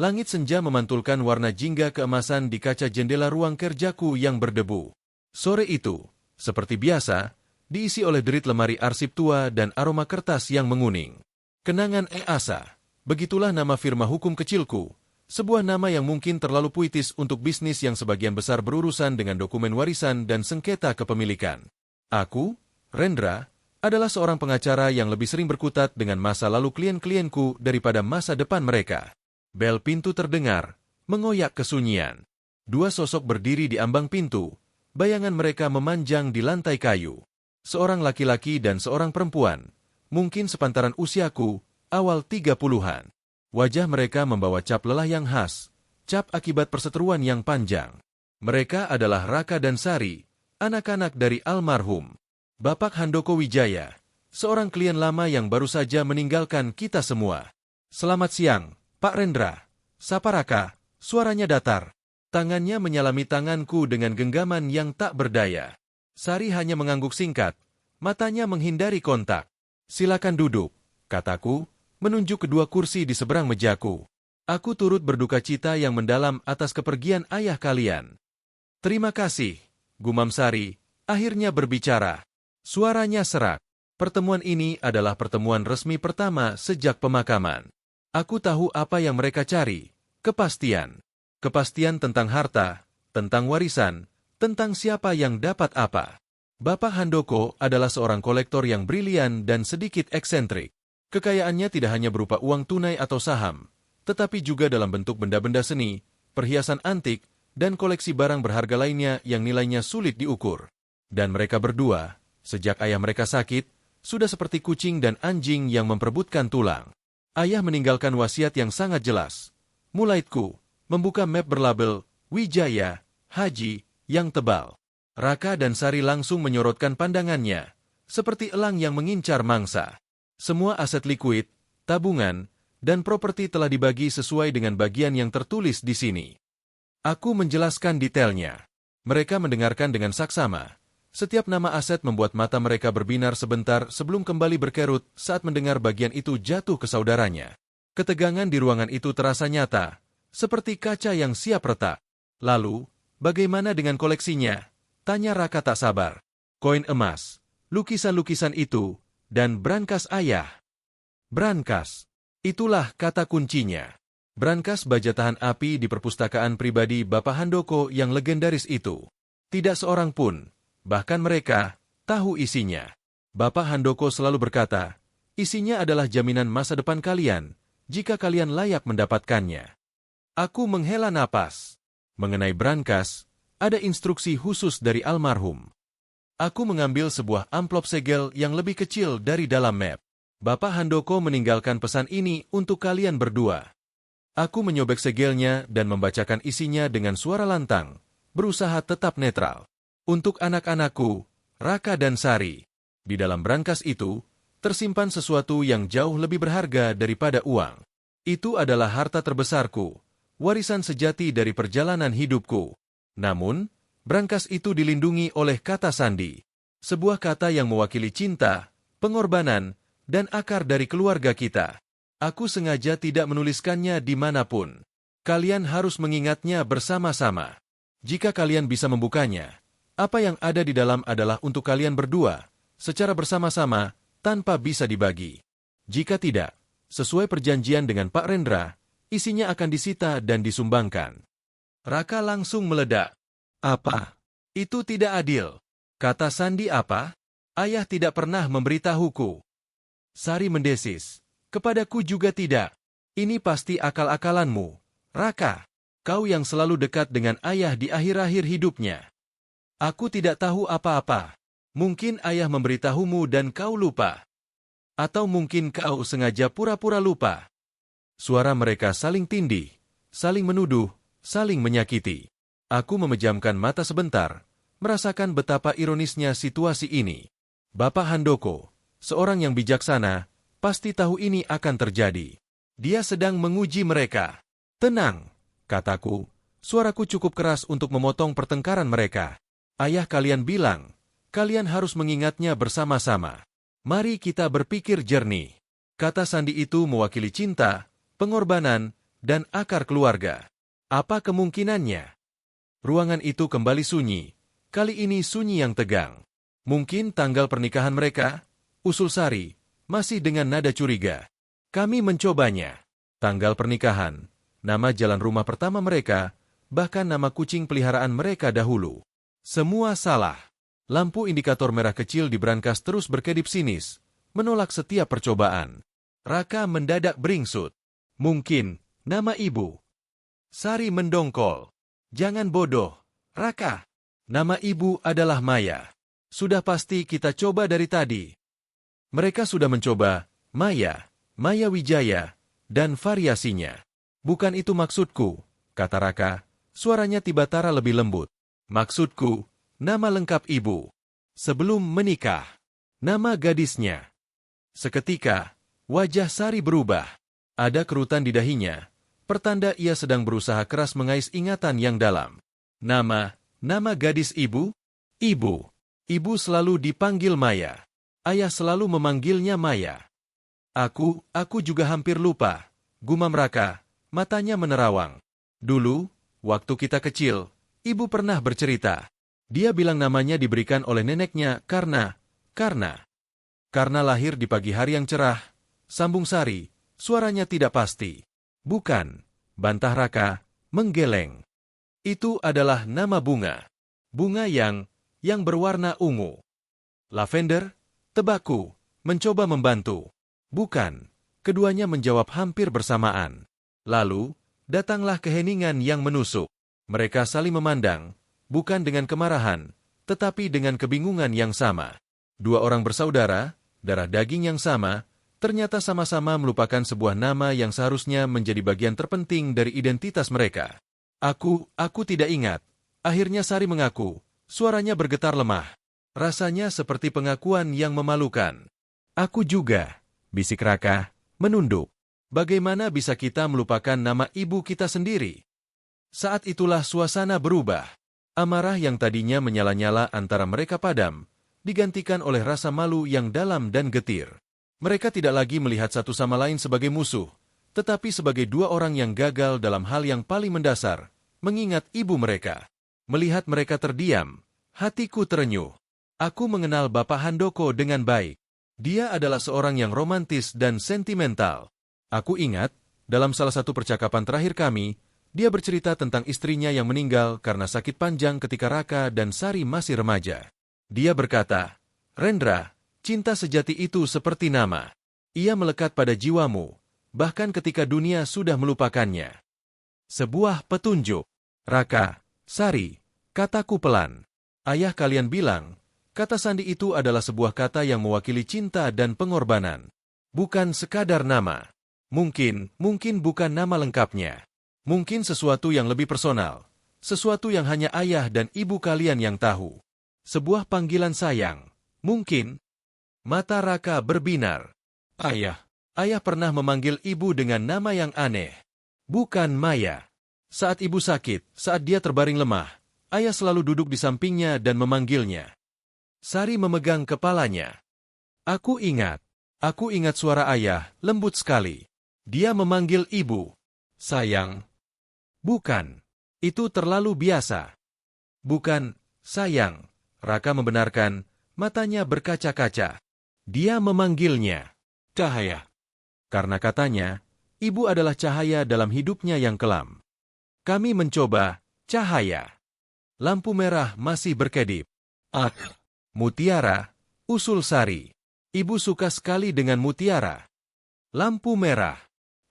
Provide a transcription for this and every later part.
Langit senja memantulkan warna jingga keemasan di kaca jendela ruang kerjaku yang berdebu. Sore itu, seperti biasa, diisi oleh derit lemari arsip tua dan aroma kertas yang menguning. Kenangan Asa, begitulah nama firma hukum kecilku, sebuah nama yang mungkin terlalu puitis untuk bisnis yang sebagian besar berurusan dengan dokumen warisan dan sengketa kepemilikan. Aku, Rendra, adalah seorang pengacara yang lebih sering berkutat dengan masa lalu klien-klienku daripada masa depan mereka. Bel pintu terdengar, mengoyak kesunyian. Dua sosok berdiri di ambang pintu, bayangan mereka memanjang di lantai kayu. Seorang laki-laki dan seorang perempuan, mungkin sepantaran usiaku, awal 30-an. Wajah mereka membawa cap lelah yang khas, cap akibat perseteruan yang panjang. Mereka adalah Raka dan Sari, anak-anak dari almarhum Bapak Handoko Wijaya, seorang klien lama yang baru saja meninggalkan kita semua. Selamat siang, Pak Rendra, sapa Raka, suaranya datar. Tangannya menyalami tanganku dengan genggaman yang tak berdaya. Sari hanya mengangguk singkat, matanya menghindari kontak. Silakan duduk, kataku, menunjuk kedua kursi di seberang mejaku. Aku turut berduka cita yang mendalam atas kepergian ayah kalian. Terima kasih, gumam Sari, akhirnya berbicara. Suaranya serak. Pertemuan ini adalah pertemuan resmi pertama sejak pemakaman. Aku tahu apa yang mereka cari, kepastian. Kepastian tentang harta, tentang warisan, tentang siapa yang dapat apa. Bapak Handoko adalah seorang kolektor yang brilian dan sedikit eksentrik. Kekayaannya tidak hanya berupa uang tunai atau saham, tetapi juga dalam bentuk benda-benda seni, perhiasan antik, dan koleksi barang berharga lainnya yang nilainya sulit diukur. Dan mereka berdua, sejak ayah mereka sakit, sudah seperti kucing dan anjing yang memperebutkan tulang. Ayah meninggalkan wasiat yang sangat jelas. Mulaitku, membuka map berlabel Wijaya, Haji, yang tebal. Raka dan Sari langsung menyorotkan pandangannya, seperti elang yang mengincar mangsa. Semua aset likuid, tabungan, dan properti telah dibagi sesuai dengan bagian yang tertulis di sini. Aku menjelaskan detailnya. Mereka mendengarkan dengan saksama. Setiap nama aset membuat mata mereka berbinar sebentar sebelum kembali berkerut saat mendengar bagian itu jatuh ke saudaranya. Ketegangan di ruangan itu terasa nyata, seperti kaca yang siap retak. Lalu, bagaimana dengan koleksinya? Tanya Raka tak sabar. Koin emas, lukisan-lukisan itu, dan brankas ayah. Brankas. Itulah kata kuncinya. Brankas baja tahan api di perpustakaan pribadi Bapak Handoko yang legendaris itu. Tidak seorang pun, bahkan mereka, tahu isinya. Bapak Handoko selalu berkata, isinya adalah jaminan masa depan kalian, jika kalian layak mendapatkannya. Aku menghela napas. Mengenai brankas, ada instruksi khusus dari almarhum. Aku mengambil sebuah amplop segel yang lebih kecil dari dalam map. Bapak Handoko meninggalkan pesan ini untuk kalian berdua. Aku menyobek segelnya dan membacakan isinya dengan suara lantang, berusaha tetap netral. Untuk anak-anakku, Raka dan Sari. Di dalam brankas itu, tersimpan sesuatu yang jauh lebih berharga daripada uang. Itu adalah harta terbesarku, warisan sejati dari perjalanan hidupku. Namun, brankas itu dilindungi oleh kata sandi. Sebuah kata yang mewakili cinta, pengorbanan, dan akar dari keluarga kita. Aku sengaja tidak menuliskannya dimanapun. Kalian harus mengingatnya bersama-sama. Jika kalian bisa membukanya, apa yang ada di dalam adalah untuk kalian berdua, secara bersama-sama, tanpa bisa dibagi. Jika tidak, sesuai perjanjian dengan Pak Rendra, isinya akan disita dan disumbangkan. Raka langsung meledak. Apa? Itu tidak adil. Kata Sandi apa? Ayah tidak pernah memberitahuku. Sari mendesis. Kepadaku juga tidak. Ini pasti akal-akalanmu, Raka. Kau yang selalu dekat dengan ayah di akhir-akhir hidupnya. Aku tidak tahu apa-apa. Mungkin ayah memberitahumu dan kau lupa. Atau mungkin kau sengaja pura-pura lupa. Suara mereka saling tindih, saling menuduh, saling menyakiti. Aku memejamkan mata sebentar, merasakan betapa ironisnya situasi ini. Bapak Handoko, seorang yang bijaksana, pasti tahu ini akan terjadi. Dia sedang menguji mereka. Tenang, kataku. Suaraku cukup keras untuk memotong pertengkaran mereka. Ayah kalian bilang, kalian harus mengingatnya bersama-sama. Mari kita berpikir jernih. Kata sandi itu mewakili cinta, pengorbanan, dan akar keluarga. Apa kemungkinannya? Ruangan itu kembali sunyi. Kali ini sunyi yang tegang. Mungkin tanggal pernikahan mereka? Usul Sari, masih dengan nada curiga. Kami mencobanya. Tanggal pernikahan, nama jalan rumah pertama mereka, bahkan nama kucing peliharaan mereka dahulu. Semua salah. Lampu indikator merah kecil di brankas terus berkedip sinis, menolak setiap percobaan. Raka mendadak beringsut. Mungkin, nama ibu. Sari mendongkol. Jangan bodoh, Raka. Nama ibu adalah Maya. Sudah pasti kita coba dari tadi. Mereka sudah mencoba, Maya, Maya Wijaya, dan variasinya. Bukan itu maksudku, kata Raka, suaranya tiba-tiba lebih lembut. Maksudku, nama lengkap ibu. Sebelum menikah. Nama gadisnya. Seketika, wajah Sari berubah. Ada kerutan di dahinya, pertanda ia sedang berusaha keras mengais ingatan yang dalam. Nama gadis ibu? Ibu. Ibu selalu dipanggil Maya. Ayah selalu memanggilnya Maya. Aku juga hampir lupa. Gumam Raka, matanya menerawang. Dulu, waktu kita kecil, ibu pernah bercerita. Dia bilang namanya diberikan oleh neneknya karena lahir di pagi hari yang cerah. Sambung Sari, suaranya tidak pasti. Bukan, bantah Raka, menggeleng. Itu adalah nama bunga. Bunga yang berwarna ungu. Lavender, tebaku, mencoba membantu. Bukan, keduanya menjawab hampir bersamaan. Lalu, datanglah keheningan yang menusuk. Mereka saling memandang, bukan dengan kemarahan, tetapi dengan kebingungan yang sama. Dua orang bersaudara, darah daging yang sama, ternyata sama-sama melupakan sebuah nama yang seharusnya menjadi bagian terpenting dari identitas mereka. Aku tidak ingat. Akhirnya Sari mengaku, suaranya bergetar lemah. Rasanya seperti pengakuan yang memalukan. Aku juga, bisik Raka, menunduk. Bagaimana bisa kita melupakan nama ibu kita sendiri? Saat itulah suasana berubah. Amarah yang tadinya menyala-nyala antara mereka padam, digantikan oleh rasa malu yang dalam dan getir. Mereka tidak lagi melihat satu sama lain sebagai musuh, tetapi sebagai dua orang yang gagal dalam hal yang paling mendasar, mengingat ibu mereka. Melihat mereka terdiam, hatiku terenyuh. Aku mengenal Bapak Handoko dengan baik. Dia adalah seorang yang romantis dan sentimental. Aku ingat, dalam salah satu percakapan terakhir kami, dia bercerita tentang istrinya yang meninggal karena sakit panjang ketika Raka dan Sari masih remaja. Dia berkata, Rendra, cinta sejati itu seperti nama. Ia melekat pada jiwamu, bahkan ketika dunia sudah melupakannya. Sebuah petunjuk. Raka, Sari, kataku pelan. Ayah kalian bilang, kata sandi itu adalah sebuah kata yang mewakili cinta dan pengorbanan. Bukan sekadar nama. Mungkin bukan nama lengkapnya. Mungkin sesuatu yang lebih personal. Sesuatu yang hanya ayah dan ibu kalian yang tahu. Sebuah panggilan sayang. Mungkin. Mata Raka berbinar. Ayah pernah memanggil ibu dengan nama yang aneh. Bukan Maya. Saat ibu sakit, saat dia terbaring lemah, ayah selalu duduk di sampingnya dan memanggilnya. Sari memegang kepalanya. Aku ingat suara ayah, lembut sekali. Dia memanggil ibu. Sayang. Bukan. Itu terlalu biasa. Bukan, sayang. Raka membenarkan, matanya berkaca-kaca. Dia memanggilnya cahaya. Karena katanya, ibu adalah cahaya dalam hidupnya yang kelam. Kami mencoba cahaya. Lampu merah masih berkedip. Mutiara, usul Sari. Ibu suka sekali dengan mutiara. Lampu merah.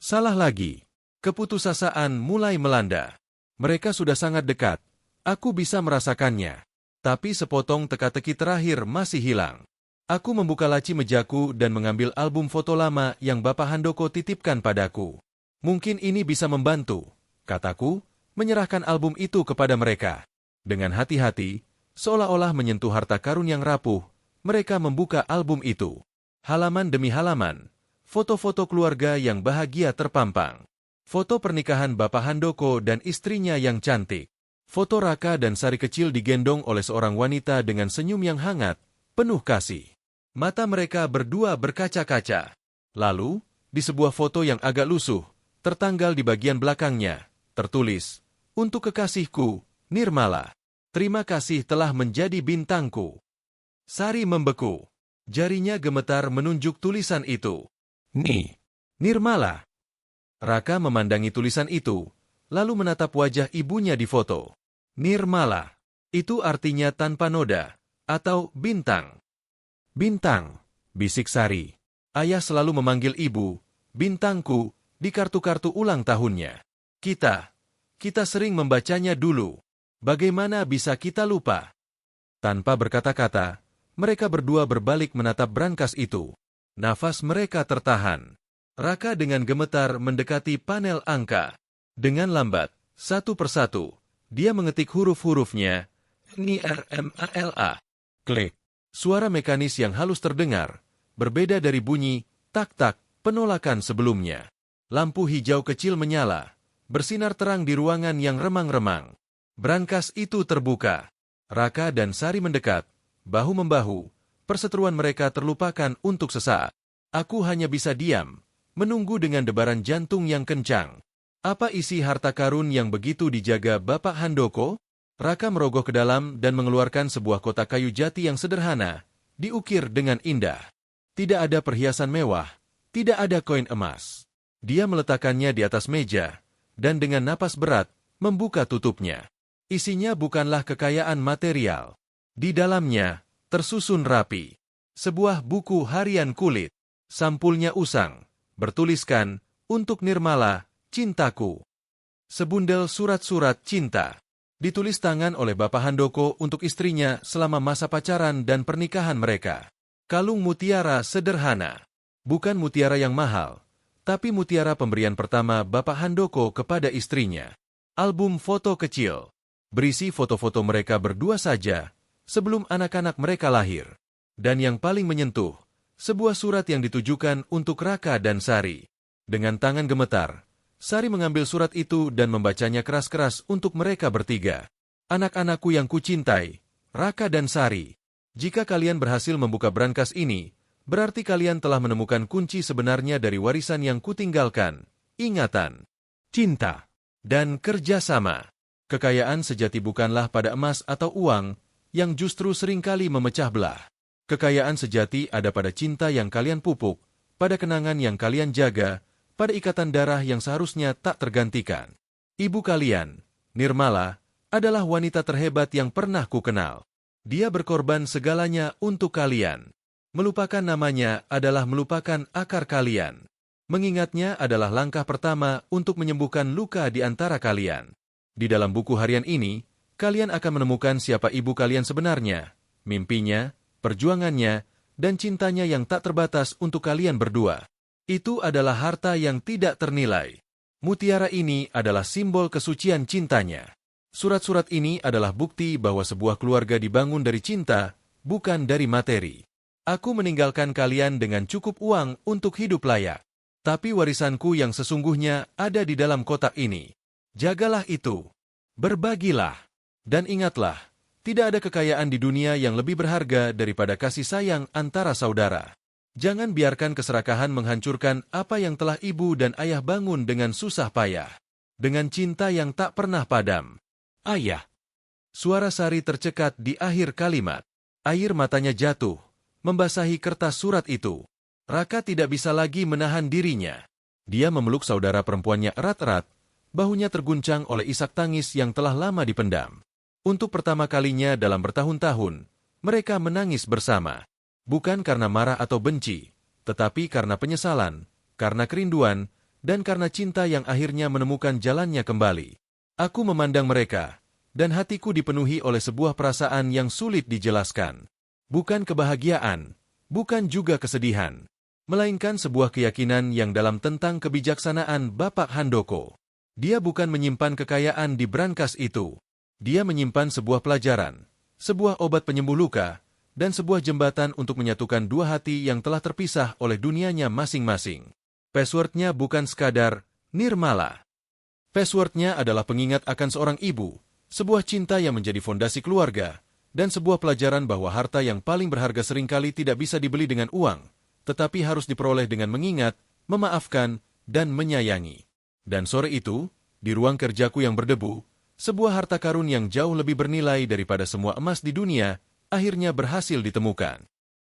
Salah lagi. Keputusasaan mulai melanda. Mereka sudah sangat dekat. Aku bisa merasakannya. Tapi sepotong teka-teki terakhir masih hilang. Aku membuka laci mejaku dan mengambil album foto lama yang Bapak Handoko titipkan padaku. Mungkin ini bisa membantu, kataku, menyerahkan album itu kepada mereka. Dengan hati-hati, seolah-olah menyentuh harta karun yang rapuh, mereka membuka album itu. Halaman demi halaman, foto-foto keluarga yang bahagia terpampang. Foto pernikahan Bapak Handoko dan istrinya yang cantik. Foto Raka dan Sari kecil digendong oleh seorang wanita dengan senyum yang hangat, penuh kasih. Mata mereka berdua berkaca-kaca. Lalu, di sebuah foto yang agak lusuh, tertanggal di bagian belakangnya, tertulis, "Untuk kekasihku, Nirmala. Terima kasih telah menjadi bintangku." Sari membeku. Jarinya gemetar menunjuk tulisan itu. Nirmala. Raka memandangi tulisan itu, lalu menatap wajah ibunya di foto. Nirmala. Itu artinya tanpa noda, atau bintang. Bintang, bisik Sari. Ayah selalu memanggil ibu, bintangku, di kartu-kartu ulang tahunnya. Kita sering membacanya dulu. Bagaimana bisa kita lupa? Tanpa berkata-kata, mereka berdua berbalik menatap brankas itu. Nafas mereka tertahan. Raka dengan gemetar mendekati panel angka. Dengan lambat, satu persatu, dia mengetik huruf-hurufnya. Nirmala. Klik. Suara mekanis yang halus terdengar, berbeda dari bunyi tak-tak penolakan sebelumnya. Lampu hijau kecil menyala, bersinar terang di ruangan yang remang-remang. Brankas itu terbuka. Raka dan Sari mendekat, bahu-membahu. Perseteruan mereka terlupakan untuk sesaat. Aku hanya bisa diam, menunggu dengan debaran jantung yang kencang. Apa isi harta karun yang begitu dijaga Bapak Handoko? Raka merogoh ke dalam dan mengeluarkan sebuah kotak kayu jati yang sederhana, diukir dengan indah. Tidak ada perhiasan mewah, tidak ada koin emas. Dia meletakkannya di atas meja, dan dengan napas berat, membuka tutupnya. Isinya bukanlah kekayaan material. Di dalamnya, tersusun rapi, sebuah buku harian kulit. Sampulnya usang, bertuliskan, "Untuk Nirmala, cintaku." Sebundel surat-surat cinta. Ditulis tangan oleh Bapak Handoko untuk istrinya selama masa pacaran dan pernikahan mereka. Kalung mutiara sederhana. Bukan mutiara yang mahal, tapi mutiara pemberian pertama Bapak Handoko kepada istrinya. Album foto kecil. Berisi foto-foto mereka berdua saja, sebelum anak-anak mereka lahir. Dan yang paling menyentuh, sebuah surat yang ditujukan untuk Raka dan Sari. Dengan tangan gemetar, Sari mengambil surat itu dan membacanya keras-keras untuk mereka bertiga. "Anak-anakku yang kucintai, Raka dan Sari. Jika kalian berhasil membuka brankas ini, berarti kalian telah menemukan kunci sebenarnya dari warisan yang kutinggalkan. Ingatan, cinta, dan kerjasama. Kekayaan sejati bukanlah pada emas atau uang, yang justru seringkali memecah belah. Kekayaan sejati ada pada cinta yang kalian pupuk, pada kenangan yang kalian jaga, pada ikatan darah yang seharusnya tak tergantikan. Ibu kalian, Nirmala, adalah wanita terhebat yang pernah kukenal. Dia berkorban segalanya untuk kalian. Melupakan namanya adalah melupakan akar kalian. Mengingatnya adalah langkah pertama untuk menyembuhkan luka di antara kalian. Di dalam buku harian ini, kalian akan menemukan siapa ibu kalian sebenarnya, mimpinya, perjuangannya, dan cintanya yang tak terbatas untuk kalian berdua. Itu adalah harta yang tidak ternilai. Mutiara ini adalah simbol kesucian cintanya. Surat-surat ini adalah bukti bahwa sebuah keluarga dibangun dari cinta, bukan dari materi. Aku meninggalkan kalian dengan cukup uang untuk hidup layak. Tapi warisanku yang sesungguhnya ada di dalam kotak ini. Jagalah itu. Berbagilah. Dan ingatlah, tidak ada kekayaan di dunia yang lebih berharga daripada kasih sayang antara saudara. Jangan biarkan keserakahan menghancurkan apa yang telah ibu dan ayah bangun dengan susah payah. Dengan cinta yang tak pernah padam. Ayah. Suara Sari tercekat di akhir kalimat. Air matanya jatuh, membasahi kertas surat itu. Raka tidak bisa lagi menahan dirinya. Dia memeluk saudara perempuannya erat-erat, bahunya terguncang oleh isak tangis yang telah lama dipendam. Untuk pertama kalinya dalam bertahun-tahun, mereka menangis bersama. Bukan karena marah atau benci, tetapi karena penyesalan, karena kerinduan, dan karena cinta yang akhirnya menemukan jalannya kembali. Aku memandang mereka, dan hatiku dipenuhi oleh sebuah perasaan yang sulit dijelaskan. Bukan kebahagiaan, bukan juga kesedihan, melainkan sebuah keyakinan yang dalam tentang kebijaksanaan Bapak Handoko. Dia bukan menyimpan kekayaan di brankas itu. Dia menyimpan sebuah pelajaran, sebuah obat penyembuh luka, dan sebuah jembatan untuk menyatukan dua hati yang telah terpisah oleh dunianya masing-masing. Passwordnya bukan sekadar Nirmala. Passwordnya adalah pengingat akan seorang ibu, sebuah cinta yang menjadi fondasi keluarga, dan sebuah pelajaran bahwa harta yang paling berharga seringkali tidak bisa dibeli dengan uang, tetapi harus diperoleh dengan mengingat, memaafkan, dan menyayangi. Dan sore itu, di ruang kerjaku yang berdebu, sebuah harta karun yang jauh lebih bernilai daripada semua emas di dunia akhirnya berhasil ditemukan.